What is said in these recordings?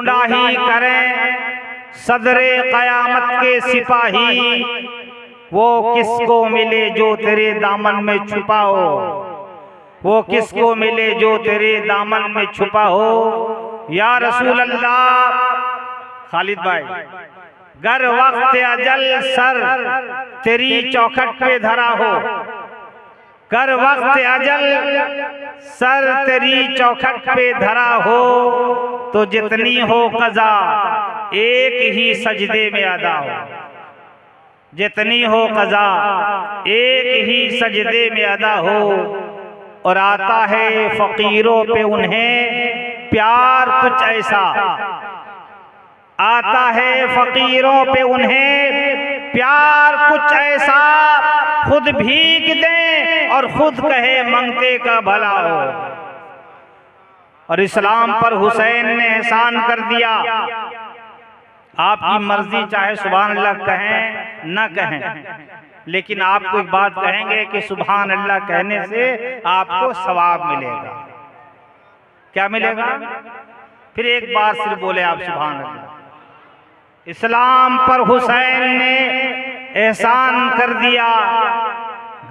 ही करें सदरे कयामत के सिपाही, वो किसको मिले जो तेरे दामन में छुपा हो, वो किसको मिले जो तेरे दामन में छुपा हो। या रसूल अल्लाह। खालिद भाई, गर वक्त अजल सर तेरी चौखट पे धरा हो, कर वक्त अजल सर तेरी चौखट पे धरा हो, तो जितनी हो कज़ा एक ही सजदे में अदा हो, जितनी हो कज़ा एक ही सजदे में अदा हो। और आता है फकीरों पे उन्हें प्यार कुछ ऐसा, आता है फकीरों पे उन्हें प्यार कुछ ऐसा, खुद भीग दे और खुद कहे मंगते का भला हो। और इस्लाम पर हुसैन ने एहसान कर दिया। आपकी मर्जी, चाहे सुभान अल्लाह कहें न कहें, लेकिन आपको एक बात कहेंगे कि सुभान अल्लाह कहने से आपको सवाब मिलेगा। क्या मिलेगा? फिर एक बार सिर्फ बोले आप सुभान अल्लाह। इस्लाम पर हुसैन ने एहसान कर दिया,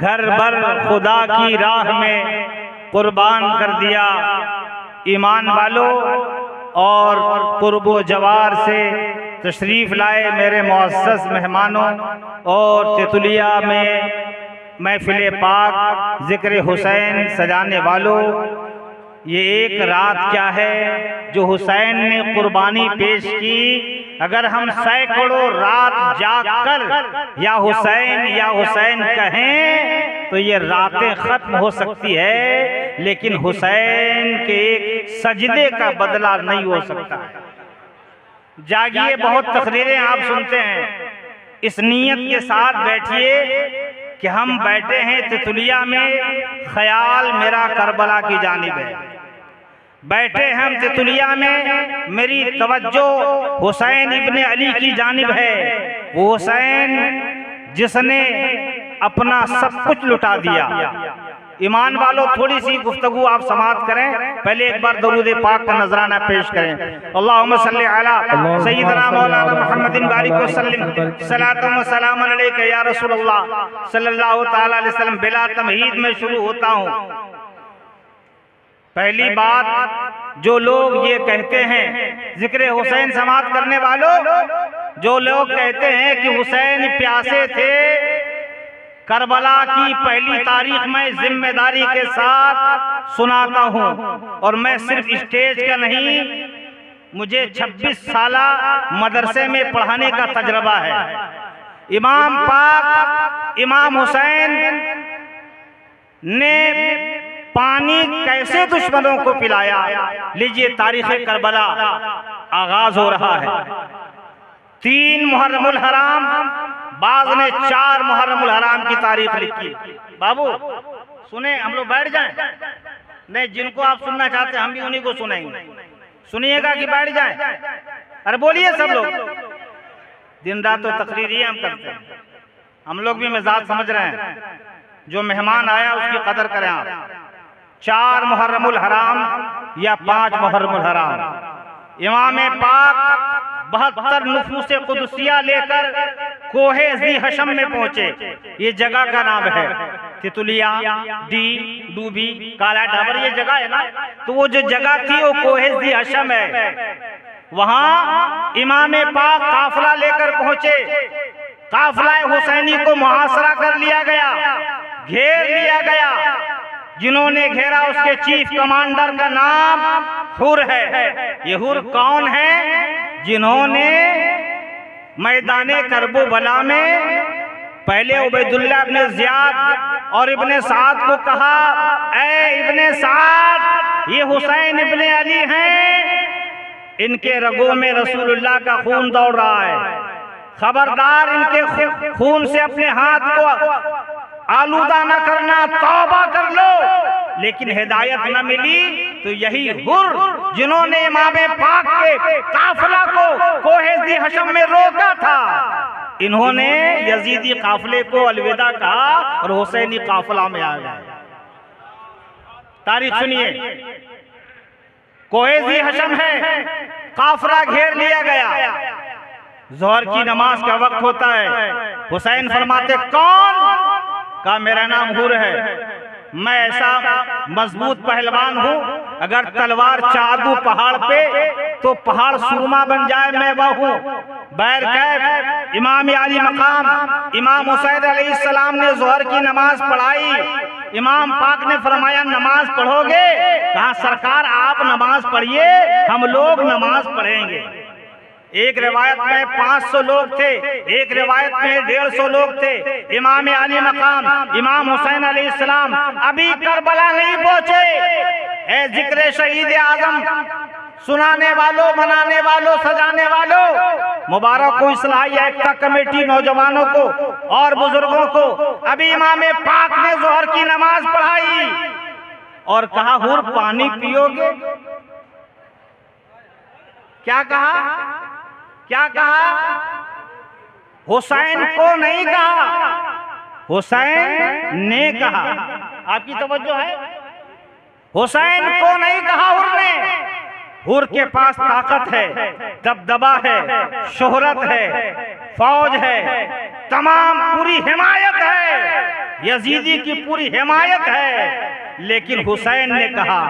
घर भर खुदा की राह में कुर्बान कर दिया। ईमान वालों और कुर्बो जवार से तशरीफ़ लाए मेरे मुअज़्ज़ज़ मेहमानों, और तेतुलिया में महफ़िल पाक ज़िक्र हुसैन सजाने वालों, ये एक रात क्या है जो हुसैन ने कुर्बानी पेश की। अगर हम सैकड़ों रात जागकर या हुसैन कहें तो ये रातें खत्म हो सकती है, लेकिन हुसैन के एक सजदे का बदला नहीं हो सकता। जागिए, बहुत तकरीरें आप सुनते हैं, इस नीयत के साथ बैठिए कि हम बैठे हैं तितुलिया में, ख्याल मेरा करबला की जानिब है। बैठे हम तितुलिया में, मेरी तवज्जो हुसैन इब्ने अली की जानिब है। वो हुसैन जिसने अपना सब कुछ लुटा दिया। ईमान वालों, थोड़ी सी गुफ्तगू आप समाअत करें। पहले एक बार दरूद पाक का नजराना पेश करें। अल्लाहुम्मा सल्ली अला सय्यिदना मौलाना मुहम्मदिन बारिक व सल्लिम सलातुम व सलामुन अलैका या रसूलल्लाह सल्लल्लाहु तआला अलैहि वसल्लम। बिला तमहीद में शुरू होता हूँ। पहली बात, जो लोग ये कहते हैं, जिक्र हुसैन समाअत करने वालों, जो लोग कहते हैं कि हुसैन प्यासे थे, करबला की पहली तारीख में जिम्मेदारी के साथ सुनाता हूँ। और मैं सिर्फ स्टेज का नहीं, मुझे 26 साला मदरसे में पढ़ाने का तजर्बा है। इमाम पाक इमाम हुसैन ने पानी कैसे दुश्मनों को पिलाया। लीजिए, तारीख़ करबला आगाज हो रहा है। 3 मुहर्रमुल हराम, बाज़ ने 4 मुहर्रमुल हराम की तारीख लिखी। बाबू सुने, हम लोग बैठ जाएं? नहीं, जिनको आप सुनना चाहते हैं हम भी उन्हीं को सुनेंगे। सुनिएगा कि बैठ जाएं? अरे बोलिए सब लोग। दिन रात तो तकरीर ही हम करते हैं, हम लोग भी मिजाज समझ रहे हैं। जो मेहमान आया उसकी कदर करें आप। 4 मुहर्रमुल हराम या 5 मुहर्रमुल हराम, इमाम पाक 72 नुफूस कुदसिया लेकर कोहे ज़ी हशम में पहुंचे। ये जगह का नाम है तितुलिया, डी डूबी, काला डाबर, ये जगह है ना। तो वो जो जगह थी वो कोहे ज़ी हशम है। वहां इमाम पाक काफिला लेकर पहुंचे। काफिला हुसैनी को मुहासरा कर लिया गया, घेर लिया गया। जिन्होंने घेरा उसके चीफ कमांडर का नाम हुर है। ये हुर कौन है? जिन्होंने मैदाने करबो बला में पहले उबैदुल्लाह इब्ने ज़ियाद और इब्ने साद को कहा, ऐ इब्ने साद, ये हुसैन इब्ने अली हैं, इनके रगों में रसूलुल्लाह का खून दौड़ रहा है। खबरदार, इनके खून से अपने हाथ को आलूदा न करना, तौबा कर लो। लेकिन हिदायत न मिली तो यही हुर, जिन्होंने इमाम पाक के काफिला को कोहे ज़ी हशम में रोका था, इन्होंने यजीदी काफिले को अलविदा कहा और हुसैनी काफिला में आ गए। तारीख सुनिए, कोहे ज़ी हशम है, काफिला घेर लिया गया। जोहर की नमाज का वक्त होता है। हुसैन फरमाते कौन? कहा मेरा नाम हुर है, मैं ऐसा मजबूत पहलवान हूँ, अगर तलवार चाह दूं पहाड़ पे तो पहाड़ सुरमा बन जाए, मैं वह हूँ। बैर कैफ इमाम आली मकाम इमाम हुसैन अलैहिस्सलाम ने जोहर की नमाज पढ़ाई। इमाम पाक ने फरमाया नमाज पढ़ोगे? कहा सरकार आप नमाज पढ़िए, हम लोग नमाज पढ़ेंगे। एक रिवायत में 500 लोग थे, एक रिवायत में 150 लोग थे। इमाम आली मकाम इमाम हुसैन अलैहिस्सलाम अभी करबला नहीं पहुंचे। ए जिक्र शहीद आजम सुनाने वालों, मनाने वालों, सजाने वालों, मुबारक को इस्लाही एकता कमेटी नौजवानों को और बुजुर्गों को, अभी इमाम पाक ने जोहर की नमाज पढ़ाई और कहा हुर पानी पियोगे? क्या कहा? क्या कहा? हुसैन को नहीं कहा, हुसैन ने कहा। आपकी तवज्जो है? हुसैन को नहीं कहा हुर ने। हुर के पास ताकत है, दबदबा है, शोहरत है, फौज है, तमाम पूरी हिमायत है, यजीदी की पूरी हिमायत है। लेकिन हुसैन ने कहा।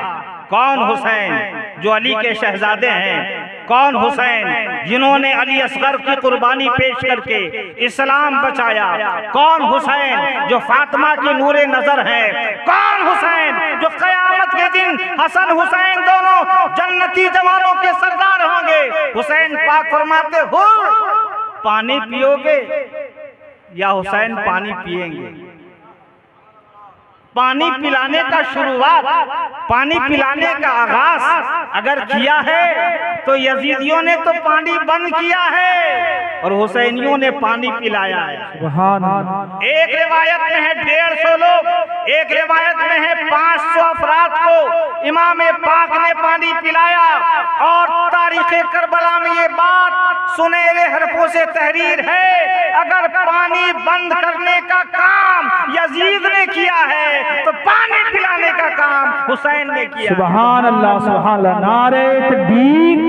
कौन हुसैन? जो अली के शहजादे हैं। कौन हुसैन? जिन्होंने अली असगर की कुर्बानी पेश करके इस्लाम बचाया। कौन हुसैन? जो फातिमा की नूरे नजर है। कौन हुसैन? जो कयामत के दिन हसन हुसैन दोनों जन्नती जवानों के सरदार होंगे। हुसैन पाक फरमाते हो पानी पियोगे या हुसैन पानी पिएंगे? पानी पिलाने का शुरुआत, पानी पिलाने का आगाज अगर किया है तो यजीदियों ने तो पानी बंद किया है और हुसैनियों ने पानी पिलाया है। एक रिवायत में है 150 लोग, एक रिवायत में है 500 अफराद को इमाम पाक ने पानी पिलाया। और तारीख करबला में ये बात सुनहरे हरफों से तहरीर है, अगर पानी बंद करने का काम यजीद ने किया है तो पानी पिलाने का काम हुसैन ने किया। सुभान अल्लाह, सुभान अल्लाह, नारे तकबीर,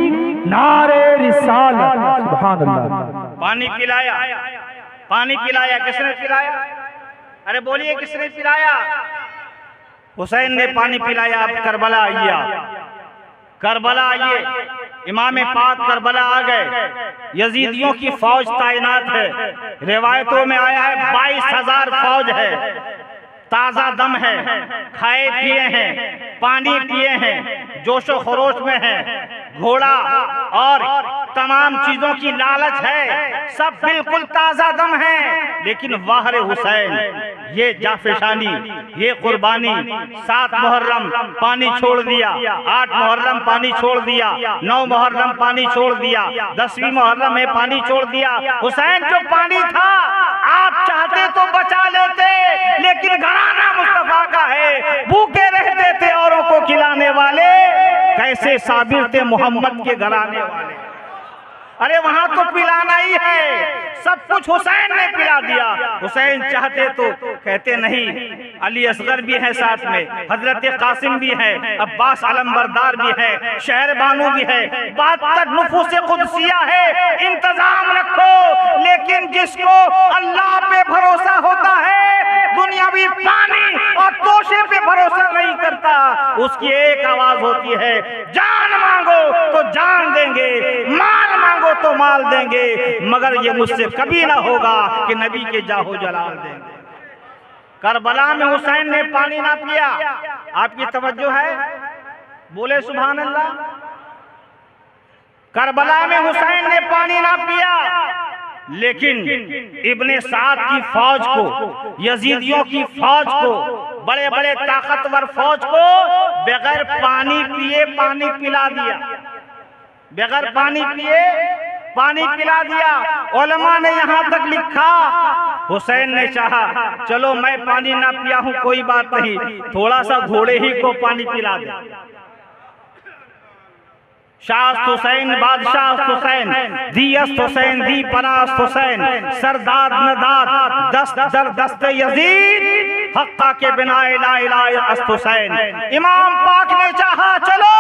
नारे रिसालत, सुभान अल्लाह। पानी पिलाया, पानी पिलाया। किसने पिलाया? अरे बोलिए किसने पिलाया? हुसैन ने पानी पिलाया। अब करबला आइए, करबला आइए। इमाम पाक करबला आ गए। यजीदियों की फौज तैनात है। रिवायतों में आया है 22,000 फौज है, ताजा दम है, खाए पिए हैं, पानी पिए हैं, जोशो खरोश में है, घोड़ा और तमाम चीजों की लालच है, सब बिल्कुल ताजा दम है। लेकिन वाहर हुसैन, ये जाफिशानी, ये कुर्बानी, 7 मुहर्रम पानी छोड़ दिया, 8 मुहर्रम पानी छोड़ दिया, 9 मुहर्रम पानी छोड़ दिया, 10वीं मुहर्रम में पानी छोड़ दिया। हुसैन जो पानी था आप चाहते तो बचा लेते, लेकिन घराना मुस्तफा का है, भूखे रहते थे औरों को खिलाने वाले, कैसे साबिर थे मोहम्मद के घराने वाले। अरे वहां तो पिलाना ही है, सब कुछ हुसैन ने पिला दिया। हुसैन चाहते तो कहते नहीं, अली असगर भी है साथ में, हजरत कासिम भी है, अब्बास अलमबरदार भी है, शहर बानू भी है, 72 नुफूस कुदसिया है, इंतजाम रखो। लेकिन जिसको अल्लाह पे भरोसा होता है, दुनियावी पानी और तोशे पे भरोसा नहीं करता, उसकी एक आवाज होती है, जान मांगो तो जान देंगे, माल मांगो तो माल देंगे, मगर ये मुझसे कभी ना होगा कि नबी के जाहो जलाल देंगे। करबला में हुसैन ने पानी ना पिया। आपकी तवज्जो है? बोले सुभान अल्लाह। करबला में हुसैन ने पानी ना पिया, लेकिन इब्ने साद की फौज को, यजीदियों की फौज को, बड़े बड़े ताकतवर फौज को बगैर पानी पिए पानी पिला दिया, बगैर पानी पिए पानी पिला दिया। उलमा ने यहाँ तक लिखा, हुसैन ने चाहा चलो मैं पानी ना पिया हूँ कोई बात नहीं, थोड़ा सा घोड़े ही को पानी पिला दे। शाह हुसैन, बादशाह हुसैन, दियस्त हुसैन, दी पनास्त हुसैन, सरदार नदार, दस्त दर दस्त यजीद, हक्का के बिना इला इला अस्त हुसैन। इमाम पाक ने चाहा चलो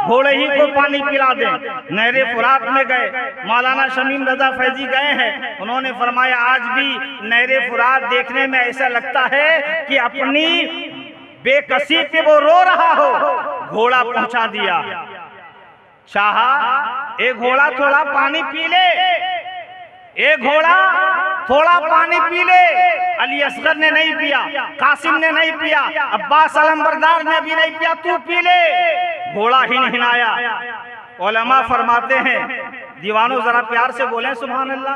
घोड़े ही को पानी पिला दें। नहरे फुरात में गए, मौलाना शमीम रजा फैजी गए हैं, उन्होंने फरमाया आज भी नहरे फुरात देखने में ऐसा लगता है कि अपनी बेकसी पे वो रो रहा हो। घोड़ा पहुंचा दिया, चाहा एक घोड़ा थोड़ा पानी पी ले, एक घोड़ा थोड़ा पानी पी ले। अली असगर ने नहीं पिया, कासिम ने नहीं पिया, अब्बास अलमबरदार ने भी नहीं पिया, तू पी ले। घोड़ा हिनहिनाया। उलमा फरमाते हैं, दीवानों जरा प्यार से बोलें सुभान अल्लाह।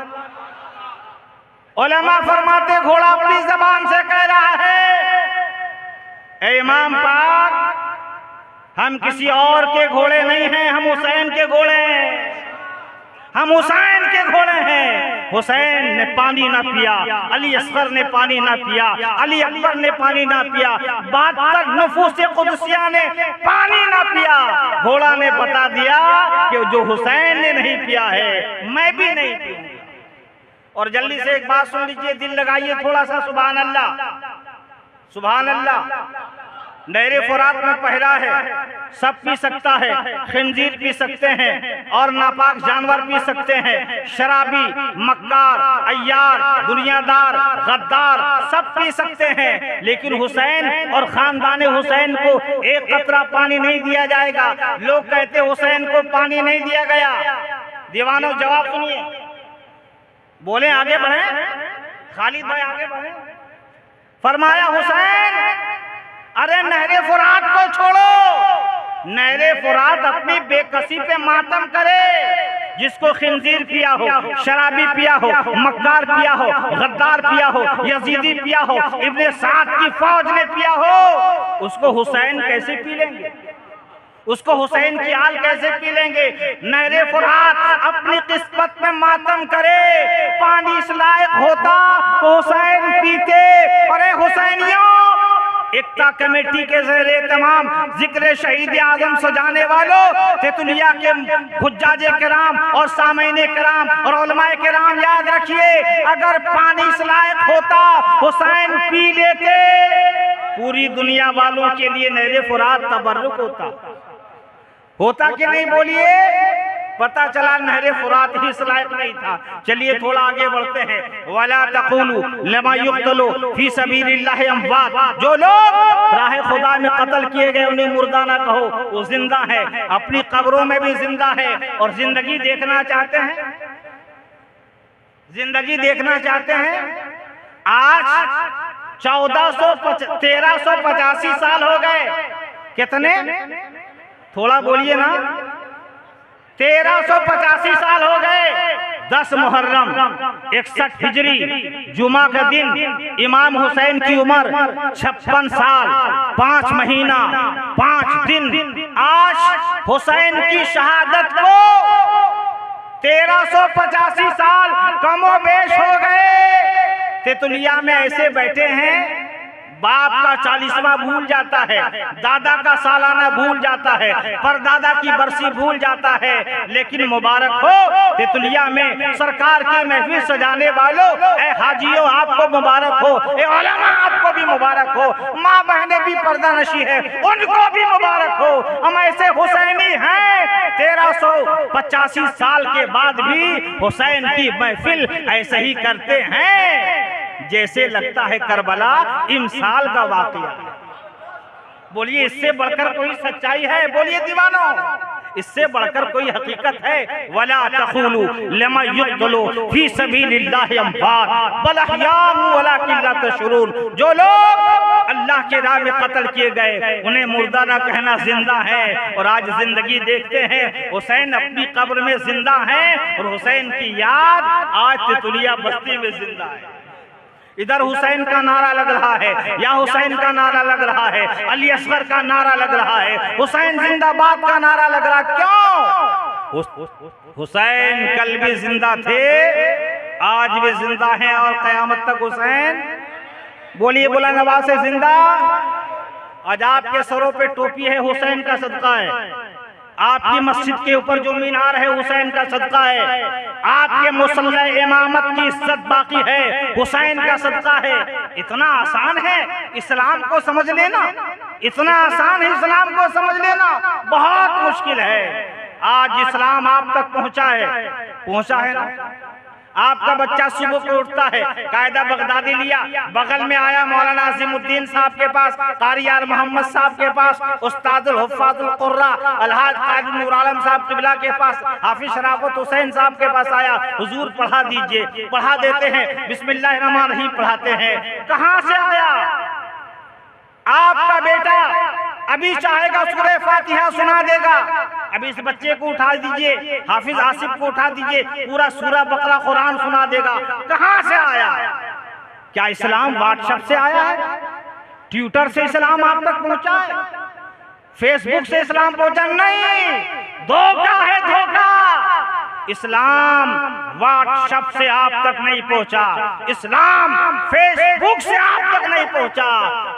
उलमा फरमाते घोड़ा अपनी जबान से कह रहा है, ए इमाम पाक, हम किसी और के घोड़े नहीं हैं, हम हुसैन के घोड़े हैं, हम हुसैन के घोड़े हैं। हुसैन ने पानी ना पिया, अली असगर ने पानी ना पिया, अली अकबर ने पानी ना पिया, 72 नफूस कुदसिया ने पानी ना पिया। घोड़ा ने बता दिया कि जो हुसैन ने नहीं पिया है मैं भी नहीं पीऊंगा। और जल्दी से एक बात सुन लीजिए, दिल लगाइए थोड़ा सा, सुभान अल्लाह सुभान अल्लाह। नहरे फुरात में पहला है, सब पी सकता है, खंजीर पी सकते हैं और नापाक जानवर पी सकते हैं, शराबी, मक्कार, अय्यार, दुनियादार, गद्दार सब पी सकते हैं, लेकिन हुसैन और खानदान हुसैन को एक कतरा पानी नहीं दिया जाएगा। लोग कहते हुसैन को पानी नहीं दिया गया। दीवानों जवाब सुनिए, बोले आगे बढ़े, खालिद भाई आगे बढ़े। फरमाया हुसैन, अरे नहरे फुरात को छोड़ो, नहरे फुरात अपनी बेकसी पे मातम करे। जिसको खिंजीर पिया हो, शराबी पिया हो, मक्कार पिया हो, गद्दार पिया हो, यजीदी पिया हो, इब्ने साद की फौज ने पिया हो, उसको हुसैन कैसे पी लेंगे? उसको हुसैन की आल कैसे पी लेंगे? नहरे फुरात अपनी किस्मत में मातम करे। पानी इस लायक होता तो हुसैन पीते। अरे हुसैनियों, एकता कमेटी के ज़रिए तमाम जिक्र शहीद आजम सजाने वालों, तेतुलिया के हुज्जाजे किराम और सामईने किराम और उलमाए किराम, याद रखिए, अगर पानी इस लायक होता हुसैन पी लेते। पूरी दुनिया वालों के लिए नहरे फुरात तबर्रुक होता कि नहीं? बोलिए। पता चला नहरे फुरात ही इस लायक नहीं था। चलिए थोड़ा आगे बढ़ते हैं। वला तक़ूलू लिमा युक़्तलू फी सबीलिल्लाह अमवात, जो लोग राह खुदा में कत्ल किए गए उन्हें मुर्दा ना कहो, वो जिंदा है, अपनी कब्रों में भी जिंदा है। और जिंदगी देखना चाहते हैं, जिंदगी देखना चाहते हैं? आज 1385 साल हो गए। कितने? थोड़ा बोलिए ना। 1385 साल हो गए। 10 मुहर्रम 61 हिजरी जुमा का दिन, इमाम हुसैन की उम्र 56 साल 5 महीना 5 दिन। आज हुसैन की शहादत को 1385 साल कमोबेश हो गए। तेतुलिया में ऐसे बैठे हैं, बाप का 40वां भूल जाता है, दादा का सालाना भूल जाता है, परदादा की बरसी भूल जाता है। लेकिन मुबारक हो तेतुलिया में सरकार की महफिल सजाने वालों, ए हाजियों आपको मुबारक हो, ए उलमा आपको भी मुबारक हो, माँ बहनें भी पर्दा नशी है उनको भी मुबारक हो। हम ऐसे हुसैनी हैं, 1385 साल के बाद भी हुसैन की महफिल ऐसे ही करते हैं जैसे लगता है करबला इमसाल का वाक़या। बोलिए इससे बढ़कर कोई सच्चाई है? बोलिए दीवानों, इससे बढ़कर कोई हकीकत है? वला तक़ूलू लिमा युक़्तलू फी सबीलिल्लाहि अमवात बल अहयाउ वलाकिन ला तशऊरून, जो लोग अल्लाह के राह में कत्ल किए गए उन्हें मुर्दा ना कहना, जिंदा है। और आज जिंदगी देखते हैं, हुसैन अपनी कब्र में जिंदा है और हुसैन की याद आज तेतुलिया बस्ती में जिंदा है। इधर हुसैन का नारा लग रहा है, या हुसैन का नारा लग रहा है, अली असगर का नारा लग रहा है, हुसैन जिंदाबाद का नारा लग रहा। क्यों? हुसैन कल भी जिंदा थे, आज भी जिंदा हैं और कयामत तक हुसैन। बोलिए बोला नवाज से जिंदा। आज आपके सरों पे टोपी है, हुसैन का सदका है। आपकी मस्जिद के ऊपर जो मीनार है हुसैन का सदका है। आपके मुसल्ला इमामत की इज्जत बाकी है, हुसैन का सदका है। इतना आसान है इस्लाम को समझ लेना। इतना आसान है इस्लाम को समझ लेना, बहुत मुश्किल है। आज इस्लाम आप तक पहुंचा है ना। आपका बच्चा सुबह को उठता है, कायदा बगदादी लिया, बगल में आया मौलाना अजीमुद्दीन साहब के पास, कारी यार मोहम्मद साहब के पास, उस्तादुल हुफ़्फ़ाज़ुल क़ुर्रा अलहाज काजी नूर आलम साहब क़िबला के पास, हाफिज शराफत हुसैन साहब के पास आया, हुजूर पढ़ा दीजिए, पढ़ा देते हैं, बिस्मिल्लाहिर्रहमानिर्रहीम पढ़ाते हैं। कहाँ से आया? आपका बेटा अभी चाहेगा सूरह फातिहा सुना देगा। अभी इस बच्चे को उठा दीजिए, हाफिज आसिफ को उठा दीजिए, पूरा सूरह बकरा कुरान सुना देगा। कहाँ से आया? क्या इस्लाम व्हाट्सएप से आया है? ट्विटर से इस्लाम आप तक पहुंचा है? फेसबुक से इस्लाम पहुंचा? नहीं, धोखा है, धोखा। इस्लाम व्हाट्सएप से आप तक नहीं पहुंचा, इस्लाम फेसबुक से आप तक नहीं पहुंचा।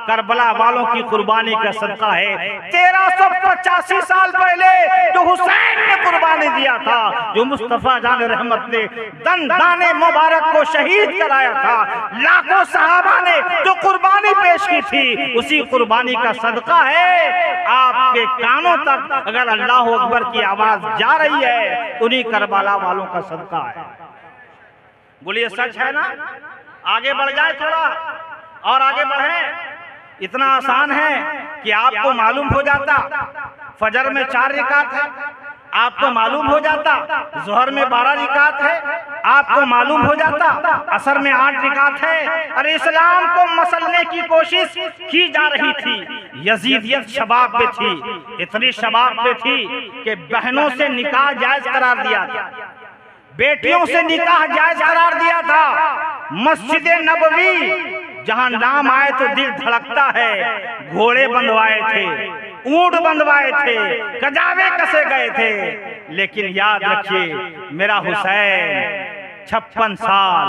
करबला वालों की कुर्बानी का सदका है। 1385 साल पहले जो हुसैन ने कुर्बानी दिया था, जो मुस्तफा जान रहमत ने दंदाने मुबारक को शहीद कराया था, लाखों सहाबा ने जो कुर्बानी पेश की थी, उसी कुर्बानी का सदका है। आपके कानों तक अगर अल्लाह अकबर की आवाज जा रही है, उन्हीं करबला वालों का सदका है। बोलिए सच है ना? आगे बढ़ जाए थोड़ा और आगे बढ़े। इतना आसान है कि आपको मालूम हो जाता फजर में 4 रिकात है, आपको मालूम हो जाता जोहर में 12 रिकात है, आपको मालूम हो जाता असर में 8 रिकात है। अरे इस्लाम को मसलने की कोशिश की जा रही थी। यजीदियत शबाब पे थी, इतनी शबाब पे थी कि बहनों से निकाह जायज करार दिया था, बेटियों से निकाह जायज करार दिया था। मस्जिद नबवी जहां नाम आए तो दिल धड़कता है, घोड़े बंधवाए थे, ऊंट बंधवाए थे, कजावे कसे गए थे। लेकिन याद रखिए, मेरा हुसैन 56 साल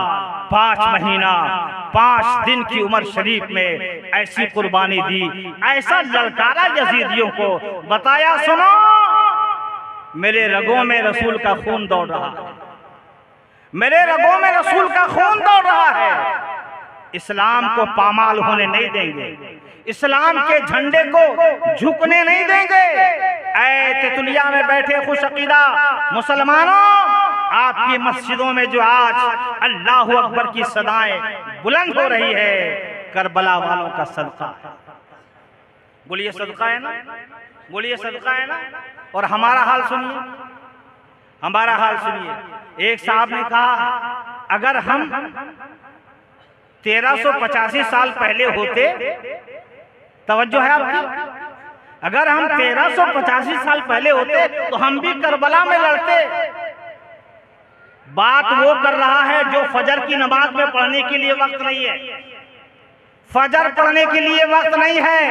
5 महीना 5 दिन की उम्र शरीफ में ऐसी कुर्बानी दी, ऐसा ललकारा यजीदियों को, बताया सुनो मेरे रगों में रसूल का खून दौड़ रहा है, मेरे रगों में रसूल का खून दौड़ रहा है। इस्लाम को पामाल होने नहीं देंगे, इस्लाम के झंडे को झुकने नहीं देंगे। ऐ तितुलिया में बैठे खुश अकीदा मुसलमानों, आपकी मस्जिदों में जो आज अल्लाहु अकबर की सदाएं बुलंद हो रही है, करबला वालों का सदका है। बोलिए सदका है ना? बोलिए सदका है ना? और हमारा हाल सुनिए, हमारा हाल सुनिए। एक साहब ने कहा, अगर हम 1385 साल पहले होते, तवज्जो है आपकी, अगर हम 1385 साल पहले होते तो हम भी करबला में लड़ते। बात वो कर रहा है जो फजर की नमाज में पढ़ने के लिए वक्त नहीं है, फजर पढ़ने के लिए वक्त नहीं है,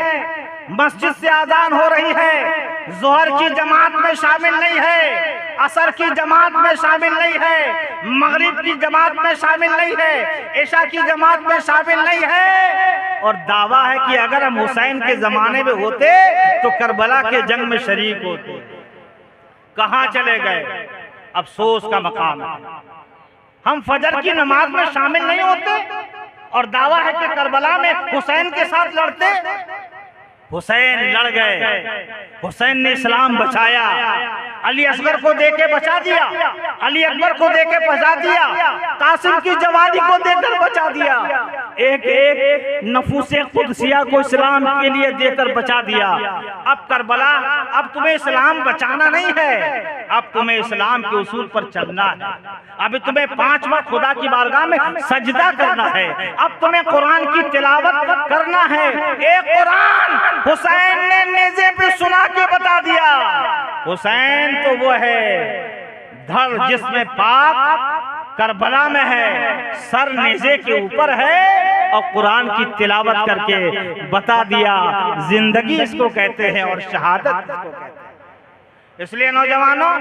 मस्जिद से आजान हो रही है, जोहर की जमात में शामिल नहीं है, असर की जमात में शामिल नहीं है, मगरिब की जमात में शामिल नहीं है, ईशा की जमात में शामिल नहीं है, और दावा है कि अगर हम हुसैन के जमाने में होते तो करबला के जंग में शरीक होते। कहाँ चले गए? अफसोस का मकाम है। हम फजर की नमाज में शामिल नहीं होते और दावा है कि करबला में हुसैन के साथ लड़ते। हुसैन लड़ गए, हुसैन ने इस्लाम बचाया, अली असगर को देके बचा दिया, अली अकबर को देके बचा दिया, कासिम की जवानी को देकर बचा दिया, एक एक नफूसे कुदसिया को इस्लाम के लिए देकर बचा दिया। अब करबला, अब तुम्हें इस्लाम बचाना नहीं है, अब तुम्हें इस्लाम के उसूल पर चलना है। अभी तुम्हें 5 वक्त खुदा की बारगाह में सजदा करना है, अब तुम्हें कुरान की तिलावत करना है। एक कुरान हुसैन ने नेज़े पे सुना के बता दिया। हुसैन तो वो है धड़ जिसमें पाक करबला में है, सर नेज़े के ऊपर है, और कुरान की तिलावत करके बता दिया। जिंदगी इसको कहते हैं और शहादत इसको कहते हैं। इसलिए नौजवानों,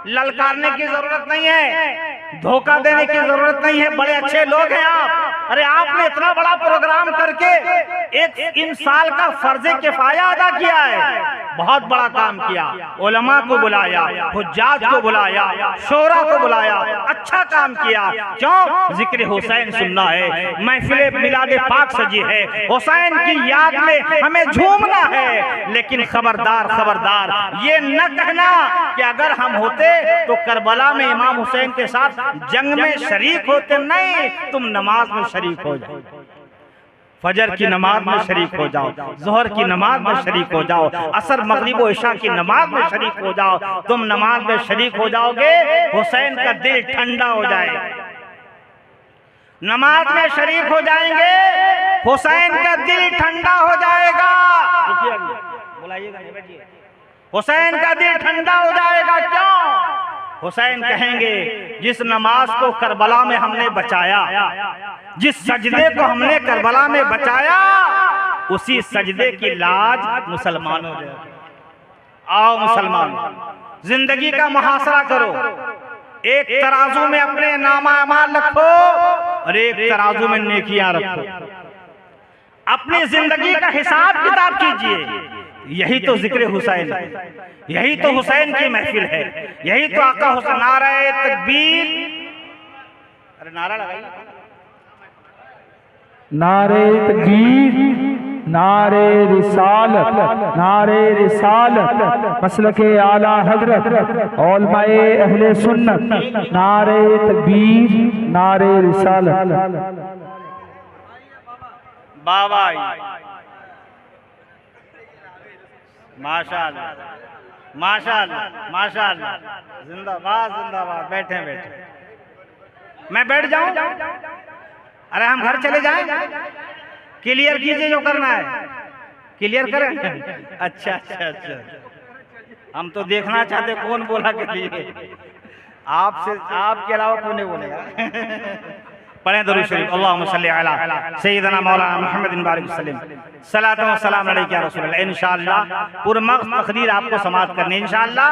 ललकारने की जरूरत नहीं है, धोखा देने की जरूरत नहीं है। बड़े अच्छे लोग हैं आप। अरे आपने इतना बड़ा प्रोग्राम करके एक इंसान का फर्जे किफाया अदा किया है। बहुत बड़ा काम किया, उलमा को बुलाया, हुज्जाज को बुलाया, शोरा को बुलाया, अच्छा काम किया। क्यों? जिक्र हुसैन सुनना है, महफिल मिलाद पाक सजी है, हुसैन की याद में हमें झूमना है। लेकिन खबरदार खबरदार ये न कहना कि अगर हम होते तो करबला में इमाम हुसैन के साथ जंग में शरीक होते। नहीं, तुम नमाज में शरीक हो जाओ, फजर की नमाज में शरीक हो जाओ, जोहर की नमाज में शरीक हो जाओ, असर मगरिब और इशा की नमाज में शरीक हो जाओ। तुम नमाज में शरीक हो जाओगे, हुसैन का दिल ठंडा हो जाएगा। नमाज में शरीक हो जाएंगे, हुसैन का दिल ठंडा हो जाएगा। बुलाइएगा, हुसैन का दिल ठंडा हो जाएगा। क्यों? हुसैन कहेंगे जिस नमाज को करबला में हमने बचाया, जिस सजदे को हमने करबला में बचाया, उसी सजदे की लाज मुसलमानों ने। आओ मुसलमान, जिंदगी का मुहासरा करो, एक तराजू में अपने नामा अमाल रखो और एक तराजू में नेकियां रखो। अपनी जिंदगी का हिसाब किताब कीजिए। यही तो जिक्र हुसैन है, यही तो हुसैन की महफिल है, यही तो आका हुसैन। नारे तकबीर, अरे नारा लगाइए, नारे तकबीर, नारे रिसालत, नारे रिसालत, मसलके आला हजरत उलमाए अहले सुन्नत, नारे तकबीर, नारे रिसालत। बाबा माशाअल्लाह, माशाअल्लाह, माशाअल्लाह, जिंदाबाद जिंदाबाद। बैठे बैठे, मैं बैठ जाऊं? अरे हम घर चले जाएं? क्लियर कीजिए जो करना है, क्लियर करें। अच्छा अच्छा अच्छा, हम तो देखना चाहते कौन बोला के लिए, आपसे आपके अलावा कौन नहीं बोलेगा। पढ़ें दरूद शरीफ, अल्लाहुम्मा सल्ली अला सय्यिदना मौलाना मुहम्मदिन बारिक वसल्लम, सलातो व सलाम अलैका या रसूल अल्लाह। इंशाअल्लाह पुरमख्त तकदीर आपको समाअत करनी इंशाअल्लाह,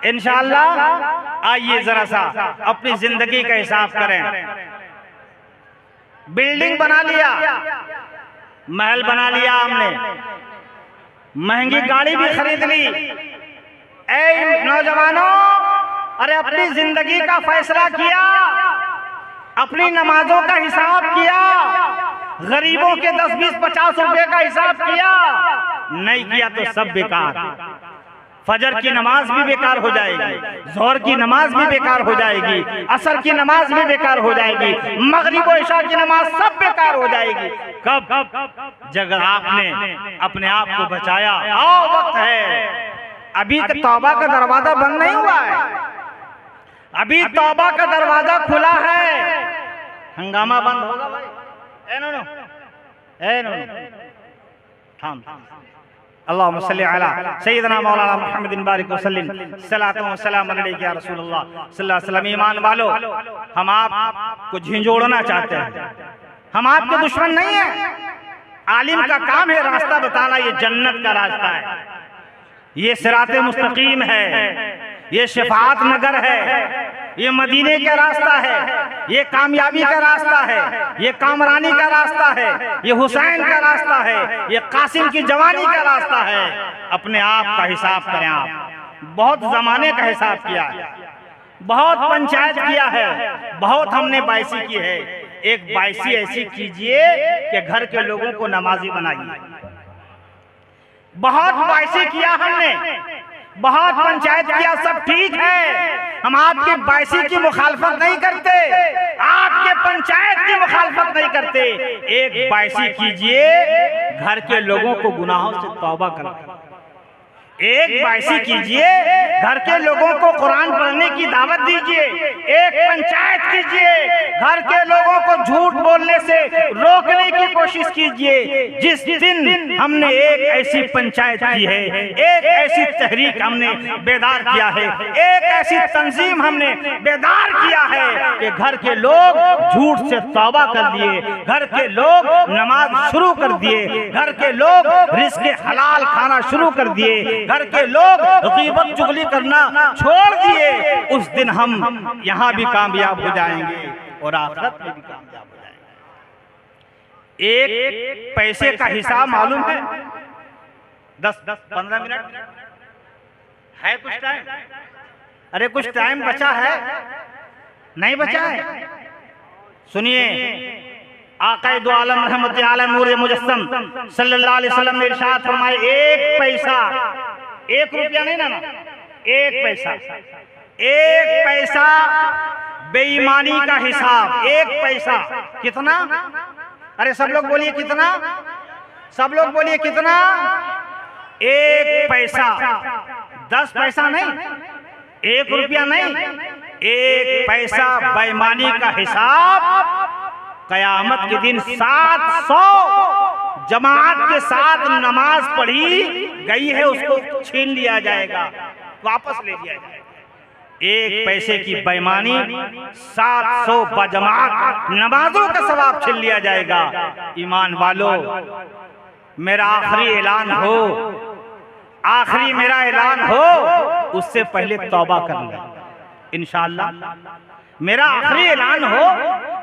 इंशाअल्लाह। आइए जरा सा अपनी जिंदगी का हिसाब करें। बिल्डिंग बना लिया, महल बना लिया हमने, महंगी गाड़ी भी खरीद ली। ऐ नौजवानों, अरे अपनी जिंदगी का फैसला किया, अपनी नमाजों का हिसाब किया, गरीबों के 10, 20, 50 रुपए का हिसाब किया? नहीं किया तो सब बेकार। फजर की नमाज भी बेकार हो जाएगी, जोहर की नमाज भी बेकार हो जाएगी, असर की नमाज भी बेकार हो जाएगी, मगरिब और इशा की नमाज सब बेकार हो जाएगी। कब? जब आपने अपने आप को बचाया। आओ, वक्त है, अभी तक तौबा का दरवाजा बंद नहीं हुआ है, अभी तौबा का दरवाजा खुला है। हंगामा बंद होगा भाई। ए नो नो, ए नो नो, थाम। अल्लाहुम्मा सल्ली अला सय्यिदना मौलाना मुहम्मदिन बारिक वसल्लम, सलातो व सलाम अलैका या रसूलल्लाह सल्लल्लाहु अलैहि वसल्लम। ईमान वालो, हम आपको झिंझोड़ना चाहते हैं, हम आपके दुश्मन नहीं हैं। आलिम का काम है रास्ता बताना, ये जन्नत का रास्ता है, ये सिराते मुस्तकीम है, ये शफाअत नगर है, ये मदीने का रास्ता है, ये कामयाबी का रास्ता है, ये कामरानी का रास्ता है, ये हुसैन का रास्ता है, ये कासिम की जवानी का रास्ता है। अपने आप का हिसाब करें। आप बहुत जमाने का हिसाब किया है, बहुत पंचायत किया है, बहुत हमने बाइसी की है। एक बाइसी ऐसी कीजिए कि घर के लोगों को नमाजी बनाइए। बहुत बाइसी किया हमने, बहुत पंचायत किया, सब ठीक है, हम आपकी बाइसी की मुखालफत नहीं करते, आपके पंचायत की मुखालफत नहीं करते। एक बाइसी कीजिए, घर के लोगों को गुनाहों से तौबा करें। एक बाइसी कीजिए, घर के लोगों को कुरान पढ़ने की दावत दीजिए। एक पंचायत कीजिए, घर के लोगों को झूठ बोलने से रोकने की कोशिश कीजिए। जिस दिन हमने एक ऐसी पंचायत की है, एक ऐसी तहरीक हमने बेदार किया है, एक ऐसी तंजीम हमने बेदार किया है कि घर के लोग झूठ से तौबा कर दिए, घर के लोग नमाज शुरू कर दिए, घर के लोग रिज़्क़ हलाल खाना शुरू कर दिए, घर के लोग गीबत चुगली करना छोड़ दिए। उस दिन हम यहाँ भी कामयाब हो जाएंगे और आखिरत में भी कामयाब हो जाएंगे। एक पैसे का हिसाब मालूम है? 10-15 मिनट है, कुछ टाइम। अरे कुछ टाइम बचा है, नहीं बचा है? सुनिए, आक़ाए दो आलम रहमत आलम नूर मुजस्सम सल्लल्लाहु अलैहि वसल्लम ने इरशाद फरमाए, 1 पैसा, 1 रुपया नहीं ना, 1 पैसा, 1 पैसा बेईमानी का हिसाब। 1 पैसा कितना? अरे सब लोग बोलिए कितना, सब लोग बोलिए कितना? 1 पैसा, 10 पैसा नहीं, 1 रुपया नहीं, 1 पैसा बेईमानी का हिसाब कयामत के दिन 700 जमात के साथ नमाज पढ़ी गई है, उसको छीन लिया जाएगा, वापस ले लिया जाएगा। 1 पैसे की बेईमानी 700 बजमात नमाजों का सवाब छीन लिया जाएगा। ईमान वालों, मेरा आखिरी ऐलान हो, आखिरी मेरा ऐलान हो, उससे पहले तौबा कर ले इंशाअल्लाह। मेरा आखिरी ऐलान हो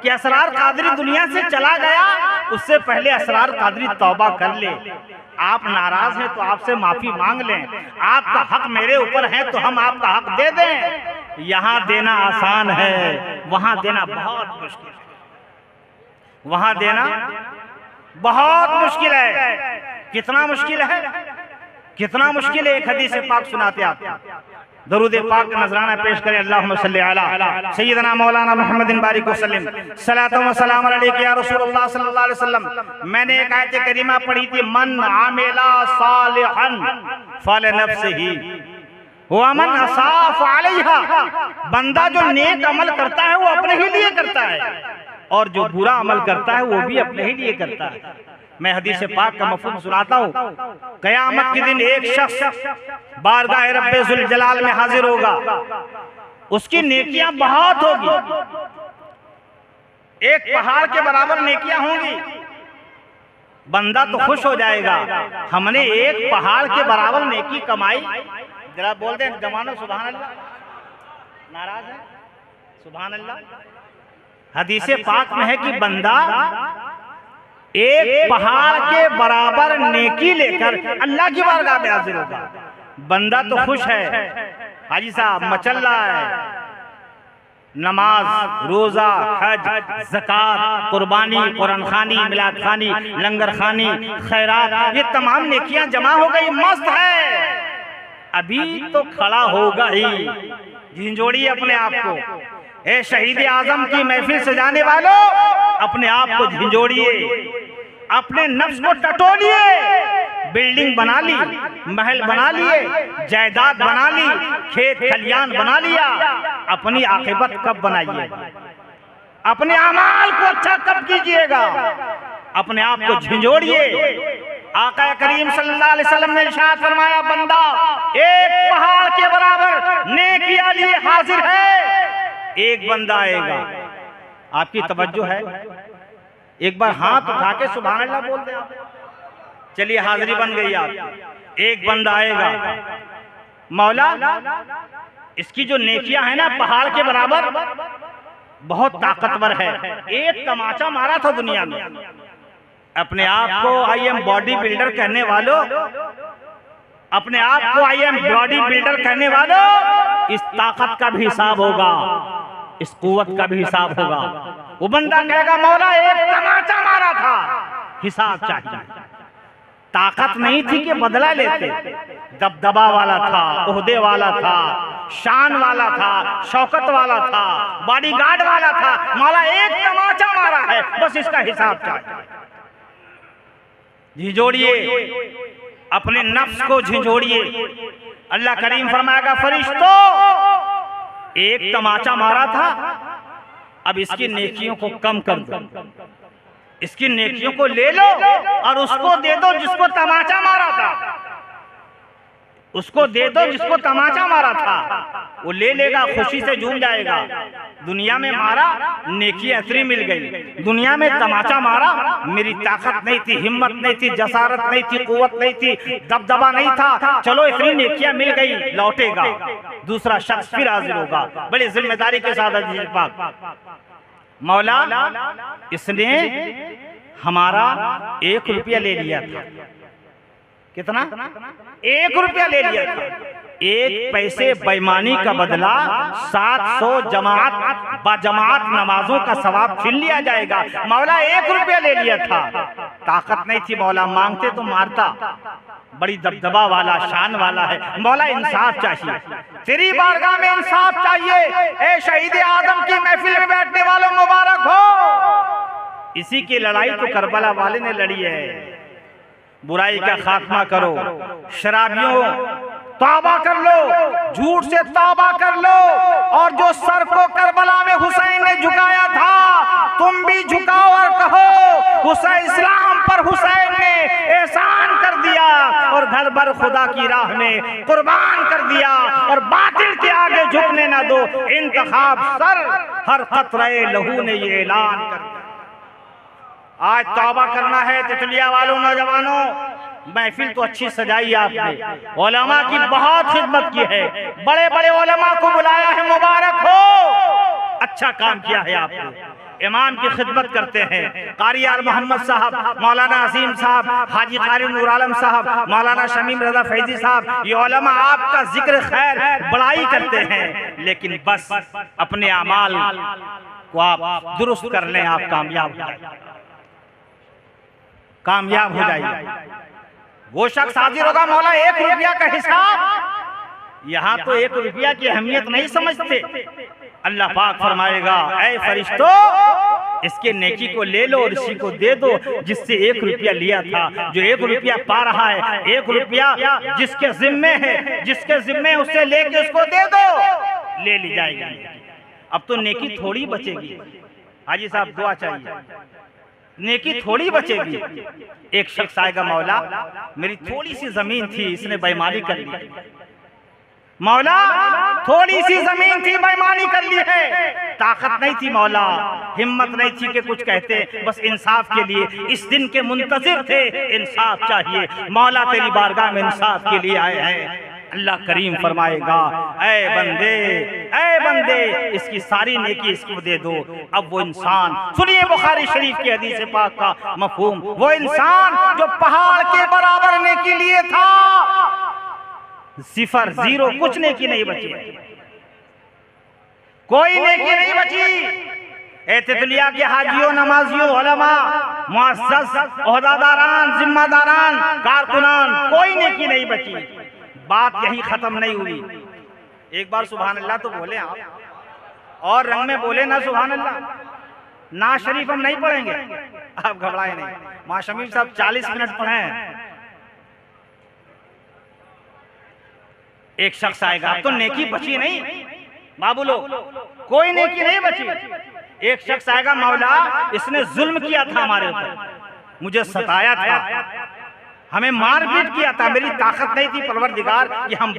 कि असरार कादरी दुनिया से चला गया, उससे पहले असरार कादरी तौबा कर ले। आप नाराज हैं तो आपसे माफी मांग लें, आपका हक मेरे ऊपर है तो हम आपका हक दे दें। यहाँ देना आसान है, वहां देना बहुत मुश्किल है, वहां देना बहुत मुश्किल है। कितना मुश्किल है, कितना मुश्किल है? एक हदीस पाक सुनाते आप, दरूद पाक का नजराना पेश करें। अल्लाहुम्मा सल्ली अला सय्यदना मौलाना मुहम्मदिन बारिक वसल्लम सलातो व सलाम अलैका या रसूलुल्लाह सल्लल्लाहु अलैहि वसल्लम। मैंने एक आयत करीमा पढ़ी थी, मन आमिला सालिहन फलनफ्सिही व मन असा फअलैहा। बंदा जो नेक अमल करता है वो अपने ही लिए करता है, और जो बुरा अमल करता है वो भी अपने ही लिए करता है। मैं हदीस पाक का मफहूम सुनाता हूँ। कयामत के दिन एक शख्स बारगाह रब्बे जुल जलाल में हाजिर होगा, उसकी नेकियां बहुत होगी, एक पहाड़ के बराबर नेकियां होंगी। बंदा तो खुश हो जाएगा, हमने एक पहाड़ के बराबर नेकी कमाई। जरा बोल दे जमानो सुभान अल्लाह। नाराज है? सुभान अल्लाह। हदीस पाक में है कि बंदा एक पहाड़ के बराबर नेकी लेकर अल्लाह की बारगाह में हाजिर होगा। बंदा तो खुश है, हाजी साहब मचल रहा है, नमाज, रोजा, हज, ज़कात, कुर्बानी, कुरान खानी, मिलाद खानी, लंगर खानी, खैरात, ये तमाम नेकियां जमा हो गई, मस्त है। अभी तो खड़ा होगा ही। झिंझोड़िए अपने आप को, ए शहीद आजम की महफिल सजाने वालों, अपने आप को झिंझोड़िए, अपने नफ्स को टटोलिए। बिल्डिंग बना ली, महल बना लिए, जायदाद बना ली, खेत खलियान बना लिया, अपनी आखिरत कब बनाइए? अपने अमाल को अच्छा कब कीजिएगा? अपने आप को झिंझोड़िए। आका करीम सल्लल्लाहु अलैहि वसल्लम ने इरशाद फरमाया, बंदा एक पहाड़ के बराबर नेकियां लिए हाजिर है। एक बंदा आएगा, आपकी तवज्जो है? एक बार हाथ उठा के सुभान अल्लाह बोल दे। चलिए हाजिरी बन गई आप। एक बंदा आएगा, मौला इसकी जो नेकियां है ना पहाड़ के बराबर, बहुत ताकतवर है। एक तमाचा मारा था दुनिया में। अपने आप को आई एम बॉडी बिल्डर कहने वालों, अपने आप को आई एम बॉडी बिल्डर कहने वालों, इस ताकत का भी हिसाब होगा, इस कुव्वत का भी हिसाब होगा। वो बंदा कहेगा, मौला एक तमाचा मारा था, हिसाब चाहिए। ताकत नहीं थी कि बदला लेते, दबदबा वाला था, ओहदे वाला था, शान वाला था, शौकत वाला था, बॉडीगार्ड वाला था। मौला एक तमाचा मारा है, बस इसका हिसाब चाहिए। झिझोड़िए, अपने नफ्स को झिझोड़िए। अल्लाह करीम फरमाएगा, फरिश्तों एक तमाचा मारा था, अब इसकी नेकियों को कम कर दो, इसकी नेकियों को ले लो और उसको दे दो जिसको तमाचा मारा था, उसको दे दो जिसको तमाचा मारा था। वो ले लेगा, खुशी से झूम जाएगा। दुनिया में मारा, नेकी असरी मिल गई। दुनिया में तमाचा मारा, मेरी ताकत नहीं थी, हिम्मत नहीं थी, जसारत नहीं थी, कुव्वत नहीं थी, दबदबा नहीं था, चलो इतनी नेकियां मिल गई, लौटेगा। दूसरा शख्स फिर हाजिर होगा, बड़ी जिम्मेदारी के साथ। मौला इसने हमारा 1 रुपया ले लिया था, कितना? 1 रुपया ले लिया था। 1 पैसे बेईमानी का बदला 700 जमात नमाजों का सवाब छीन लिया जाएगा। मौला 1 रुपया ले लिया था, ताकत नहीं थी मौला, मांगते तो मारता, बड़ी दबदबा वाला शान वाला है मौला, इंसाफ चाहिए, तेरी बारगाह में इंसाफ चाहिए। ए शहीद आदम की महफिल में बैठने वालों मुबारक हो। इसी की लड़ाई तो करबला वाले ने लड़ी है। बुराई का खात्मा करो, शराबियों तौबा कर लो, झूठ से तौबा कर लो, और जो सर को करबला में हुसैन ने झुकाया था तुम भी झुकाओ और कहो हुसैन, इस्लाम पर हुसैन ने एहसान कर दिया और घर भर खुदा की राह में कुर्बान कर दिया, और बातिल के आगे झुकने ना दो। इंतखाब सर हर कतरे लहू ने ये ऐलान कर दिया। आज तौबा करना है तितलिया वालों, नौजवानों, महफिल तो अच्छी सजाई आपने, उलमा की बहुत खिदमत की है, बड़े बड़े उलमा को बुलाया है, मुबारक हो, अच्छा काम किया है आपने। इमाम की खिदमत करते हैं कारी यार मोहम्मद साहब, मौलाना अजीम साहब, हाजी कारी नूर आलम साहब, मौलाना शमीम रजा फैजी साहब, ये उलमा आपका जिक्र खैर बड़ाई करते हैं, लेकिन बस अपने अमाल को आप दुरुस्त कर लें, आप कामयाब हो जाइए, कामयाब हो जाइए। वो शख्स हाजिर होगा, मौला 1 रुपया का हिसाब, यहाँ तो 1 रुपया की अहमियत नहीं समझते। अल्लाह पाक फरमाएगा, ऐ फरिश्तों, इसके नेकी को ले लो और इसी को दे दो जिससे 1 रुपया लिया था। जो 1 रुपया पा रहा है, 1 रुपया जिसके जिम्मे है, जिसके जिम्मे उसे लेके उसको दे दो, ले ली जाएगी। अब तो नेकी थोड़ी बचेगी। हाजी साहब दुआ चाहिए, नेकी थोड़ी बचेगी। एक शख्स आएगा, मौला मेरी थोड़ी सी जमीन थी, इसने बेईमानी कर ली, मौला थोड़ी सी जमीन थी, बेईमानी कर ली है, ताकत नहीं थी मौला, हिम्मत नहीं थी कि कुछ कहते, बस इंसाफ के लिए इस दिन के मुंतजिर थे, इंसाफ चाहिए, मौला तेरी बारगाह में इंसाफ के लिए आए हैं। अल्लाह करीम फरमाएगा, ऐ बंदे इसकी सारी नेकी इसको दे दो। अब वो इंसान, सुनिए बुखारी शरीफ की हदीस पाक का मफहूम, वो इंसान जो पहाड़ के बराबर नेकी लिए था, 0 0 कुछ नेकी नहीं बची, कोई नेकी नहीं बची। ए तितलिया के हाजियों, नमाजियों, उलमा, मुअस्सस, ओहदादारान, जिम्मेदारान, कारकुनान, कोई नेकी नहीं बची। बात यही खत्म नहीं हुई। एक बार सुभान अल्लाह तो बोले आप, और रंग में बोले ना सुभान अल्लाह। ना शरीफ हम नहीं पढ़ेंगे, आप घबराए नहीं, मां शमीम साहब 40 मिनट पढ़े हैं। एक शख्स आएगा, अब तो नेकी बची नहीं बाबू लोग, कोई नेकी नहीं बची। एक शख्स आएगा, मौला इसने जुल्म किया था हमारे ऊपर, मुझे सताया था, हमें मारपीट किया था, मेरी ताकत नहीं थी परवरदिगार, ये हम